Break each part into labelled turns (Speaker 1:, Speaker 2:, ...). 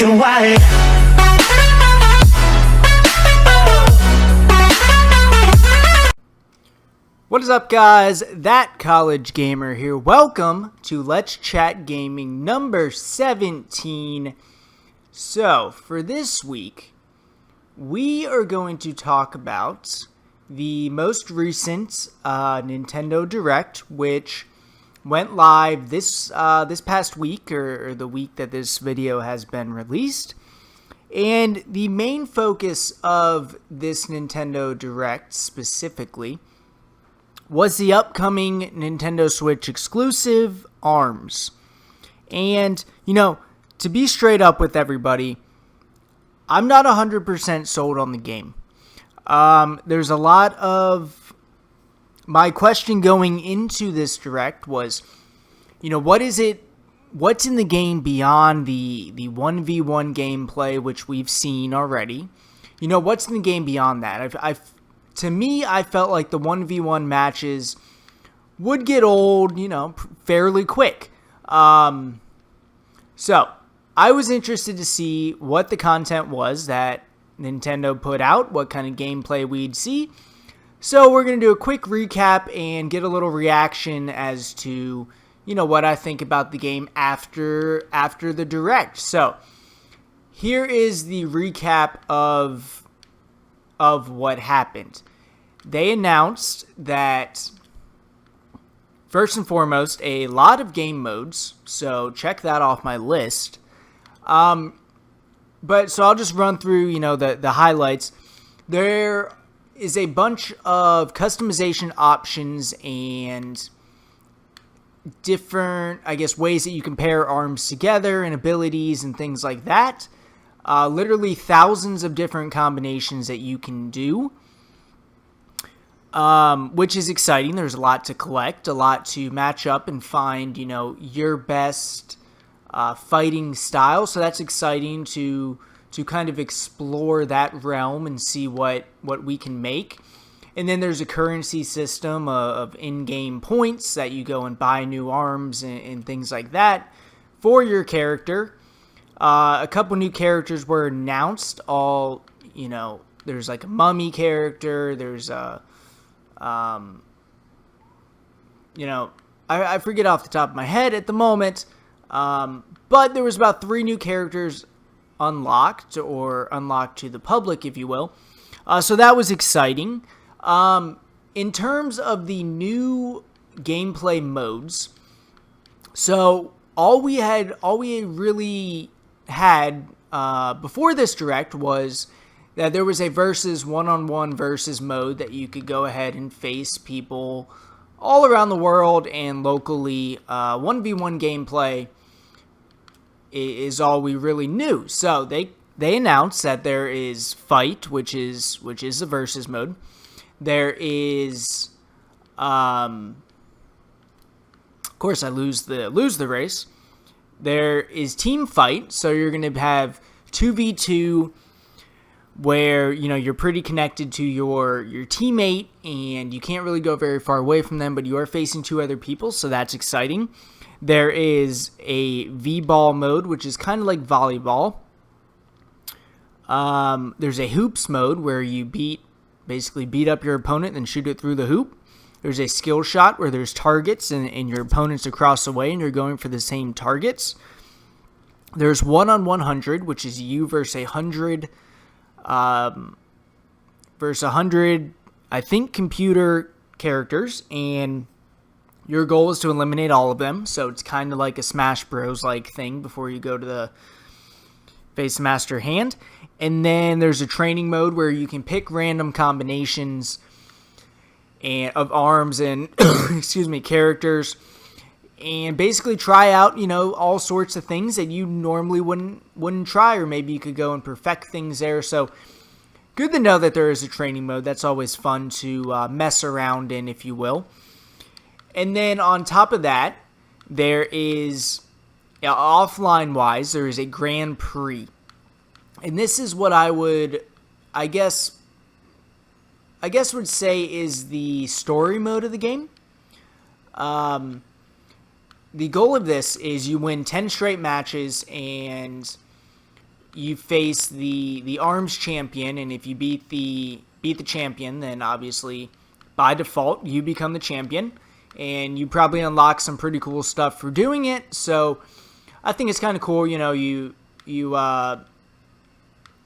Speaker 1: black and white.
Speaker 2: What is up, guys? That College Gamer here. Welcome to Let's Chat Gaming number 17. So, for this week, we are going to talk about the most recent Nintendo Direct, which went live this past week, or the week that this video has been released. And the main focus of this Nintendo Direct specifically was the upcoming Nintendo Switch exclusive, ARMS. And, you know, to be straight up with everybody, I'm not 100% sold on the game. There's a lot of... My question going into this Direct was, you know, what's in the game beyond the 1v1 gameplay, which we've seen already? You know, what's in the game beyond that? To me, I felt like the 1v1 matches would get old, you know, fairly quick. So, I was interested to see what the content was that Nintendo put out, what kind of gameplay we'd see. So, we're going to do a quick recap and get a little reaction as to, you know, what I think about the game after the Direct. So, here is the recap of what happened. They announced that, first and foremost, a lot of game modes, so check that off my list. So I'll just run through, you know, the highlights. There is a bunch of customization options and different, I guess, ways that you can pair arms together and abilities and things like that. Literally thousands of different combinations that you can do, which is exciting. There's a lot to collect, a lot to match up and find, you know, your best fighting style. So that's exciting to kind of explore that realm and see what we can make. And then there's a currency system of in-game points that you go and buy new arms and things like that for your character. A couple new characters were announced. All, you know, there's like a mummy character. There's a, you know, I forget off the top of my head at the moment. But there was about 3 new characters unlocked to the public, if you will. So that was exciting. In terms of the new gameplay modes, so all we really had before this Direct was that there was a one-on-one versus mode that you could go ahead and face people all around the world and locally. 1v1 gameplay is all we really knew. So they announced that there is Fight, which is a versus mode. There is, of course, I lose the race. There is Team Fight, so you're going to have 2v2 where, you know, you're pretty connected to your teammate and you can't really go very far away from them, but you are facing 2 other people, so that's exciting. There is a V-ball mode, which is kind of like volleyball. There's a hoops mode where you basically beat up your opponent and shoot it through the hoop. There's a skill shot where there's targets and your opponent's across the way and you're going for the same targets. There's 1-on-100, which is you versus 100, I think, computer characters, and your goal is to eliminate all of them. So it's kind of like a Smash Bros. Like thing before you go to the Face Master Hand. And then there's a training mode where you can pick random combinations of arms and excuse me, characters, and basically try out, you know, all sorts of things that you normally wouldn't try, or maybe you could go and perfect things there. So good to know that there is a training mode. That's always fun to mess around in, if you will. And then on top of that, there is, offline wise, there is a Grand Prix. And this is what I would, I guess would say is the story mode of the game. The goal of this is you win 10 straight matches, and you face the arms champion, and if you beat the champion, then obviously by default you become the champion, and you probably unlock some pretty cool stuff for doing it. So I think it's kind of cool. You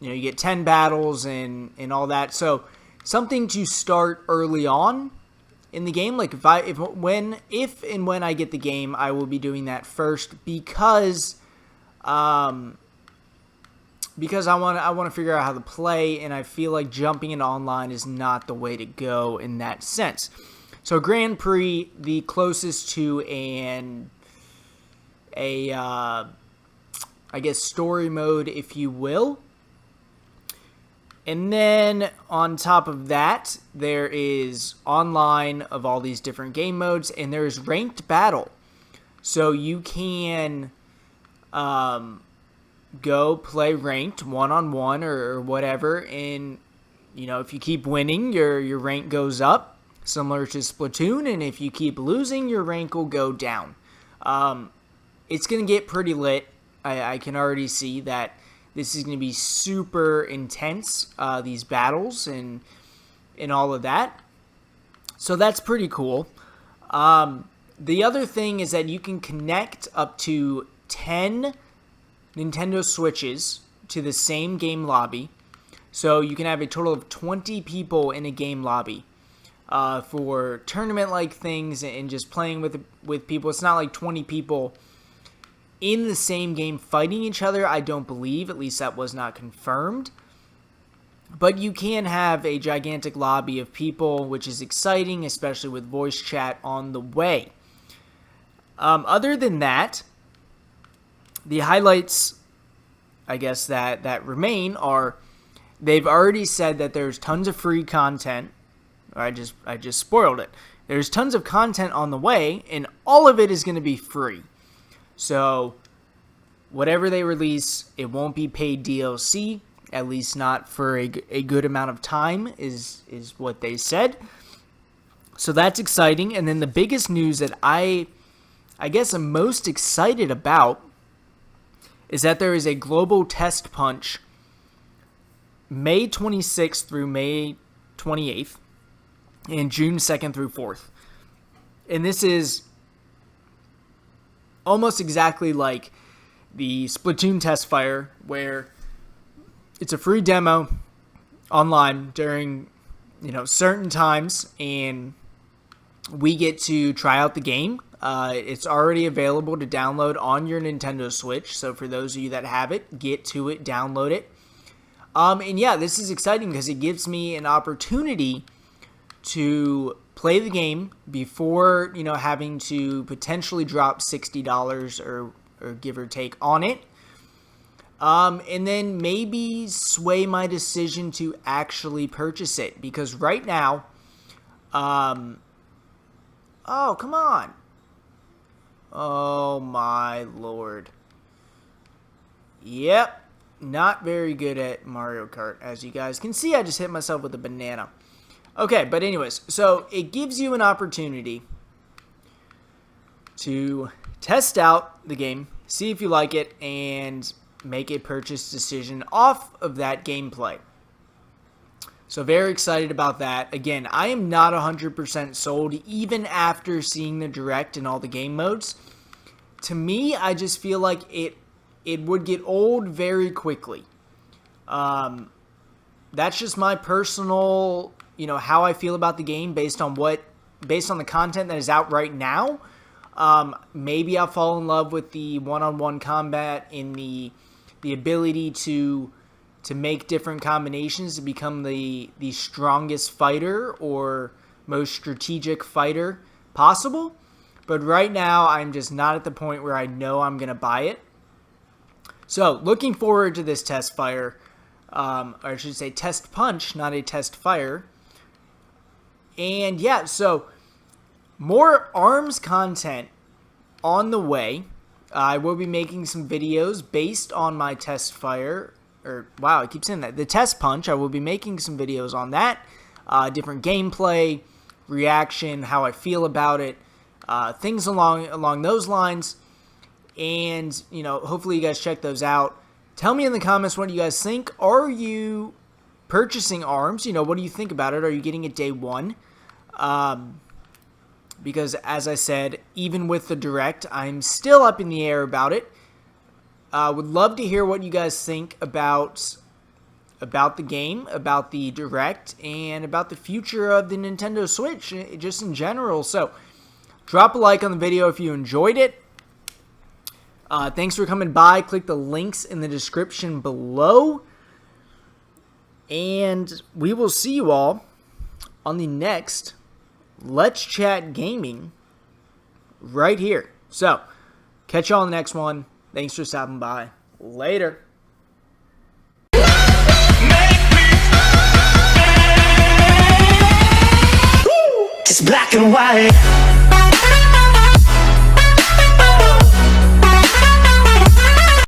Speaker 2: get 10 battles and all that. So something to start early on in the game. Like if and when I get the game, I will be doing that first because I want to figure out how to play, and I feel like jumping into online is not the way to go in that sense. So Grand Prix, the closest to I guess story mode, if you will. And then on top of that, there is online of all these different game modes, and there is ranked battle. So you can go play ranked one-on-one or whatever, and if you keep winning, your rank goes up, similar to Splatoon, and if you keep losing, your rank will go down. It's going to get pretty lit. I can already see that this is going to be super intense, these battles and all of that. So that's pretty cool. The other thing is that you can connect up to 10 Nintendo Switches to the same game lobby. So you can have a total of 20 people in a game lobby for tournament-like things and just playing with people. It's not like 20 people in the same game fighting each other, I don't believe. At least that was not confirmed. But you can have a gigantic lobby of people, which is exciting, especially with voice chat on the way. Other than that, the highlights, I guess, that remain are they've already said that there's tons of free content. I just spoiled it. There's tons of content on the way, and all of it is going to be free. So whatever they release, it won't be paid DLC, at least not for a good amount of time, is what they said. So that's exciting. And then the biggest news that I guess I'm most excited about is that there is a global test punch May 26th through May 28th and June 2nd through 4th. And this is almost exactly like the Splatoon test fire, where it's a free demo online during certain times, and we get to try out the game. It's already available to download on your Nintendo Switch, so for those of you that have it, get to it, download it. And yeah, this is exciting because it gives me an opportunity to play the game before having to potentially drop $60 or give or take on it, and then maybe sway my decision to actually purchase it, because right now oh, come on, oh my lord, yep, not very good at Mario Kart. As you guys can see, I just hit myself with a banana. Okay, but anyways, so it gives you an opportunity to test out the game, see if you like it, and make a purchase decision off of that gameplay. So very excited about that. Again, I am not 100% sold even after seeing the Direct and all the game modes. To me, I just feel like it would get old very quickly. That's just my personal, how I feel about the game based on the content that is out right now. Maybe I'll fall in love with the one-on-one combat and the ability to make different combinations to become the strongest fighter or most strategic fighter possible. But right now, I'm just not at the point where I know I'm going to buy it. So, looking forward to this test fire, or I should say test punch, not a test fire. And yeah, so more ARMS content on the way. I will be making some videos based on my test fire, or wow, I keep saying that, the test punch. I will be making some videos on that, different gameplay, reaction, how I feel about it, things along those lines. And hopefully you guys check those out. Tell me in the comments what you guys think. Are you purchasing ARMS? What do you think about it? Are you getting it day one? Because as I said, even with the Direct, I'm still up in the air about it. Would love to hear what you guys think about the game, about the Direct, and about the future of the Nintendo Switch, just in general. So, drop a like on the video if you enjoyed it. Thanks for coming by. Click the links in the description below. And we will see you all on the next Let's Chat Gaming right here. So, catch y'all on the next one. Thanks for stopping by. Later.
Speaker 1: It's black and white.